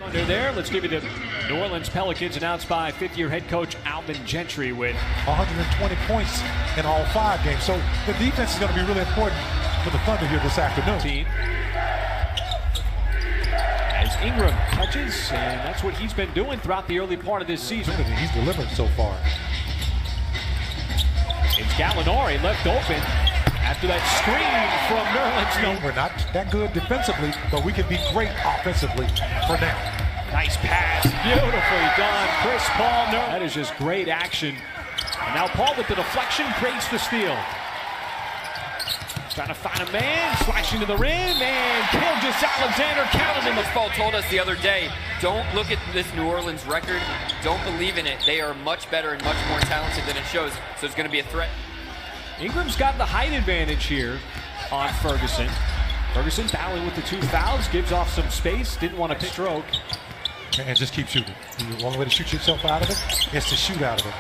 Under there, let's give you the New Orleans Pelicans announced by fifth-year head coach Alvin Gentry with 120 points in all 5 games. So the defense is going to be really important for the Thunder here this afternoon. As Ingram catches, and that's what he's been doing throughout the early part of this season. He's delivered so far. It's Gallinari left open after that screen from Nerlens. We're not that good defensively, but we can be great offensively for now. Nice pass, beautifully done. Chris Paul. That is just great action. And now Paul with the deflection creates the steal. Trying to find a man, slashing to the rim, and Gilgeous-Alexander counted him. Chris Paul told us the other day, don't look at this New Orleans record. Don't believe in it. They are much better and much more talented than it shows. So it's going to be a threat. Ingram's got the height advantage here on Ferguson. Ferguson battling with the 2 fouls, gives off some space, didn't want to stroke. And just keep shooting. The only way to shoot yourself out of it is to shoot out of it.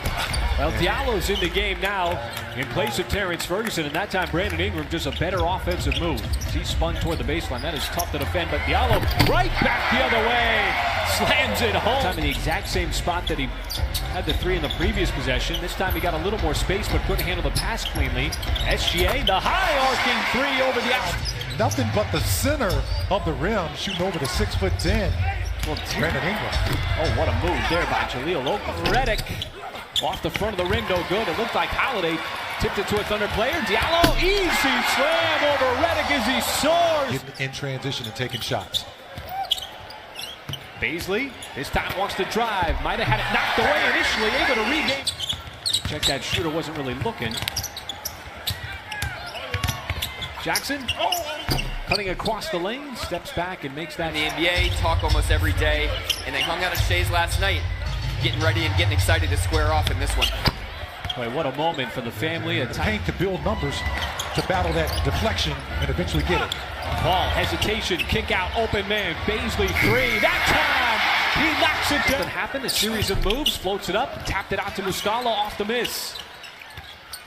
Well, Diallo's in the game now in place of Terrence Ferguson, and that time Brandon Ingram just a better offensive move. He spun toward the baseline. That is tough to defend, but Diallo right back the other way. Slams it home. Time in the exact same spot that he had the 3 in the previous possession. This time he got a little more space, but couldn't handle the pass cleanly. SGA, the high arcing 3 over the out. Nothing but the center of the rim shooting over the 6'10". Well, Brandon Ingram. Oh, what a move there by Jahlil Redick. Off the front of the rim, no good. It looked like Holiday tipped it to a Thunder player. Diallo, easy slam over Redick as he soars. Getting in transition and taking shots. Baisley, this time wants to drive. Might have had it knocked away initially, able to regain. Check that shooter wasn't really looking. Jackson, cutting across the lane, steps back and makes that. In the NBA, talk almost every day, and they hung out at Shea's last night, getting ready and getting excited to square off in this one. Boy, what a moment for the family. Paint to build numbers, to battle that deflection and eventually get it. Paul, hesitation, kick out, open man, Baisley 3. That time, he knocks it down. What happened? A series of moves, floats it up, tapped it out to Muscala off the miss.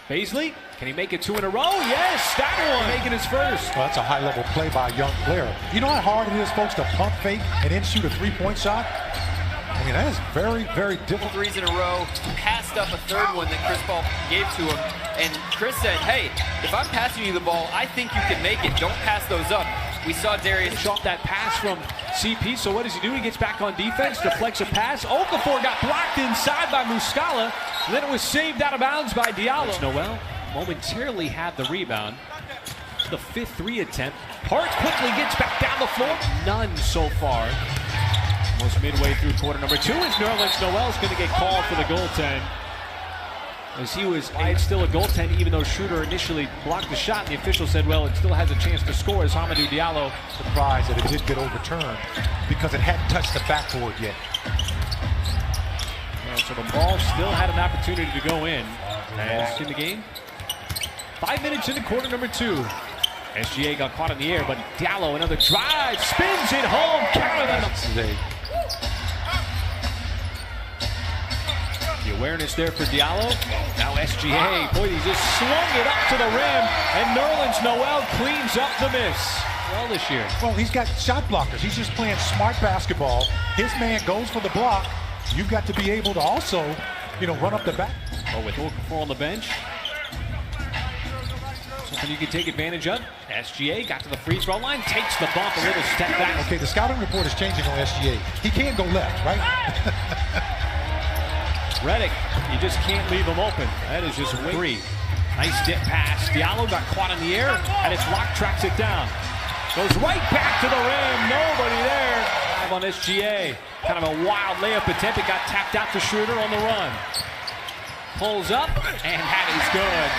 Baisley, can he make it 2 in a row? Yes, that one making his first. Well, that's a high-level play by a young player. You know how hard it is, folks, to pump fake and then shoot a 3-point shot? I mean, that is very, very difficult. 3s in a row, passed up a 3rd one that Chris Paul gave to him. And Chris said, hey, if I'm passing you the ball, I think you can make it. Don't pass those up. We saw Darius off that pass from CP, so what does he do? He gets back on defense, deflects a pass. Okafor got blocked inside by Muscala, and then it was saved out of bounds by Diallo. Noel momentarily had the rebound. The 5th 3 attempt. Hart quickly gets back down the floor. None so far. Almost midway through quarter number 2 as Nerlens Noel's going to get called for the goaltend. As he was, it's still a goaltend even though Schroeder initially blocked the shot, and the official said, well, it still has a chance to score as Hamidou Diallo. Surprised that it didn't get overturned because it hadn't touched the backboard yet. Yeah, so the ball still had an opportunity to go in. As in the game, 5 minutes into quarter number 2. SGA got caught in the air, but Diallo, another drive, spins it home, counted. The awareness there for Diallo. Now SGA, boy, he just swung it up to the rim, and Nerlens Noel cleans up the miss. Well this year. Well, he's got shot blockers. He's just playing smart basketball. His man goes for the block. You've got to be able to also, run up the back. Oh, with Okafor on the bench. Something you can take advantage of. SGA got to the free throw line, takes the bump, a little step back. Okay, the scouting report is changing on SGA. He can't go left, right? Redick, you just can't leave him open. That is just 3. Nice dip pass. Diallo got caught in the air, and it's lock tracks it down. Goes right back to the rim. Nobody there. On SGA. Kind of a wild layup attempt. It got tapped out to Schroeder on the run. Pulls up, and that is good.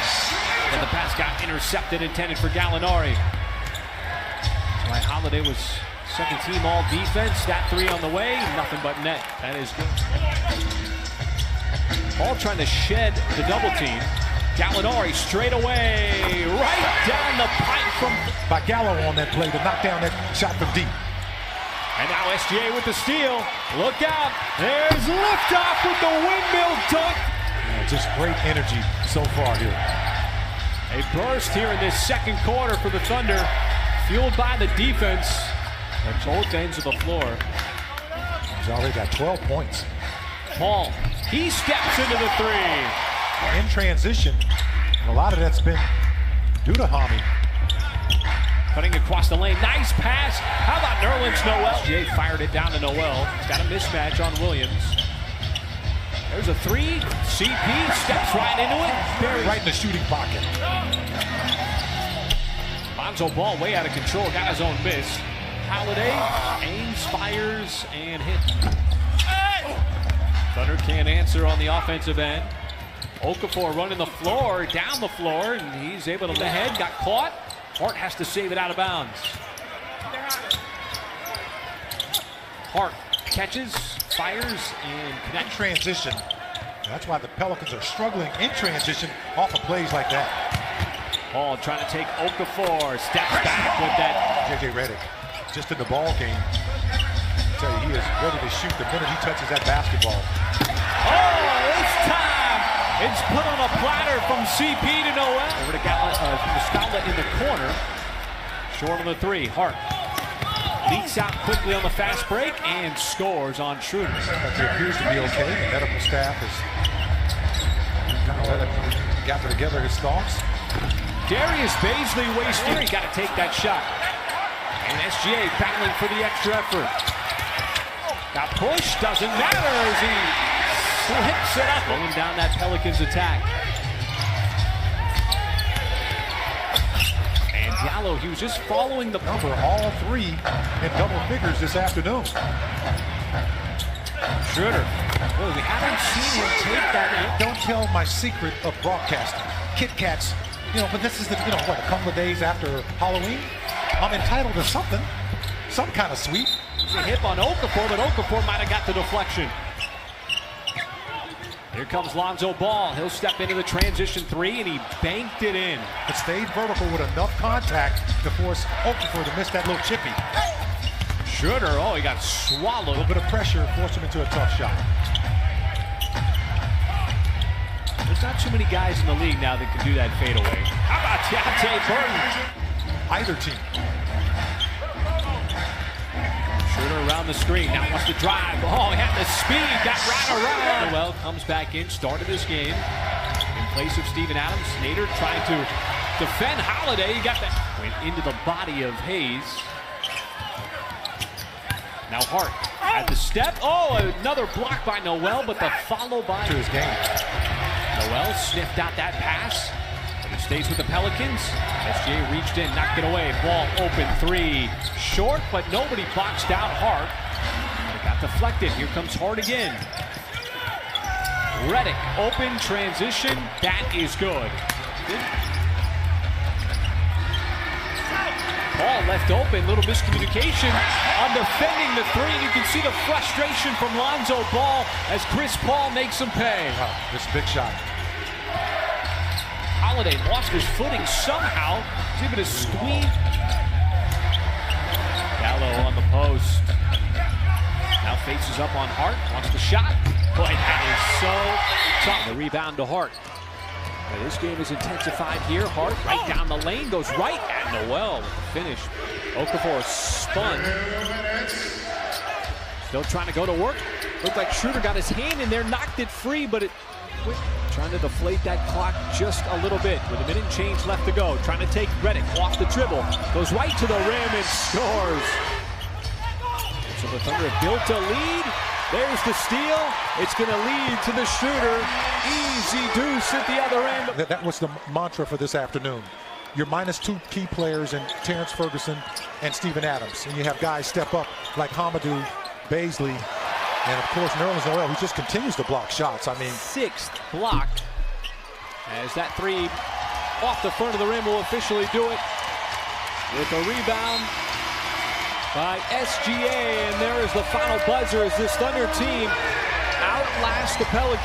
But the pass got intercepted, intended for Gallinari. Right, Holiday was second team all defense. That 3 on the way. Nothing but net. That is good. Paul trying to shed the double team. Gallinari straight away, right down the pipe from... By Gallo on that play to knock down that shot from deep. And now SGA with the steal. Look out. There's liftoff with the windmill dunk. Yeah, just great energy so far here. A burst here in this second quarter for the Thunder, fueled by the defense at both ends of the floor. He's already got 12 points. Paul, he steps into the three. In transition, and a lot of that's been due to Hami. Cutting across the lane, nice pass. How about Nerlens Noel? Jay fired it down to Noel. He's got a mismatch on Williams. There's a three. CP steps right into it. Right in the shooting pocket. Lonzo Ball way out of control, got his own miss. Holiday aims, fires, and hit. Thunder can't answer on the offensive end. Okafor running the floor, down the floor, and he's able to the head, got caught. Hart has to save it out of bounds. Hart catches, fires, and in transition. That's why the Pelicans are struggling in transition off of plays like that. Paul trying to take Okafor, steps back with that. JJ Redick, just in the ball game. I tell you, he is ready to shoot the minute he touches that basketball. Oh, it's time! It's put on a platter from CP to Noel. Over to Muscala in the corner. Short on the three. Hart leaks out quickly on the fast break and scores on Schroeder. It appears to be okay. The medical staff has kind of let him gather together his thoughts. Darius Baisley wasting. He's got to take that shot. And SGA battling for the extra effort. Got pushed, doesn't matter as he slips it up. Rolling down that Pelicans attack. And Diallo, he was just following the number all three in double figures this afternoon. Schroeder. Well, we haven't seen him take that out. Don't tell my secret of broadcasting. Kit Kats, but this is a couple of days after Halloween. I'm entitled to something, some kind of sweet. A hip on Okafor, but Okafor might have got the deflection. Here comes Lonzo Ball. He'll step into the transition three, and he banked it in. It stayed vertical with enough contact to force Okafor to miss that little chippy. Schroeder, he got swallowed. A little bit of pressure forced him into a tough shot. There's not too many guys in the league now that can do that fadeaway. How about Deontay Burton? Either team. Schroeder around the screen, now wants to drive. He had the speed, got right around. Well, comes back in, started this game in place of Steven Adams. Nader trying to defend Holiday. He got that. Went into the body of Hayes. Now Hart at the step. Another block by Noel, but the follow by to his game. Noel sniffed out that pass. But it stays with the Pelicans. SGA reached in, knocked it away. Ball open three. Short, but nobody boxed out Hart. It got deflected. Here comes Hart again. Redick, open transition. That is good. Ball left open, little miscommunication on defending the three. You can see the frustration from Lonzo Ball as Chris Paul makes him pay. This big shot. Holiday lost his footing somehow. He's able to squeeze. Gallo on the post. Now faces up on Hart. Wants the shot. Boy, that is so tough. The rebound to Hart. Now, this game is intensified here. Hart right down the lane. Goes right at Noel. Finish. Okafor spun. Still trying to go to work. Looked like Schroeder got his hand in there. Knocked it free, but it quit. Trying to deflate that clock just a little bit with a minute and change left to go. Trying to take Redick off the dribble. Goes right to the rim and scores. So the Thunder have built a lead. There's the steal. It's going to lead to the Schroeder. Easy deuce at the other end. That was the mantra for this afternoon. You're minus two key players in Terrence Ferguson and Steven Adams. And you have guys step up like Hamidou, Baisley, and of course Nerlens Noel, who just continues to block shots. I mean, sixth block as that three off the front of the rim will officially do it with a rebound by SGA, and there is the final buzzer as this Thunder team outlasts the Pelicans.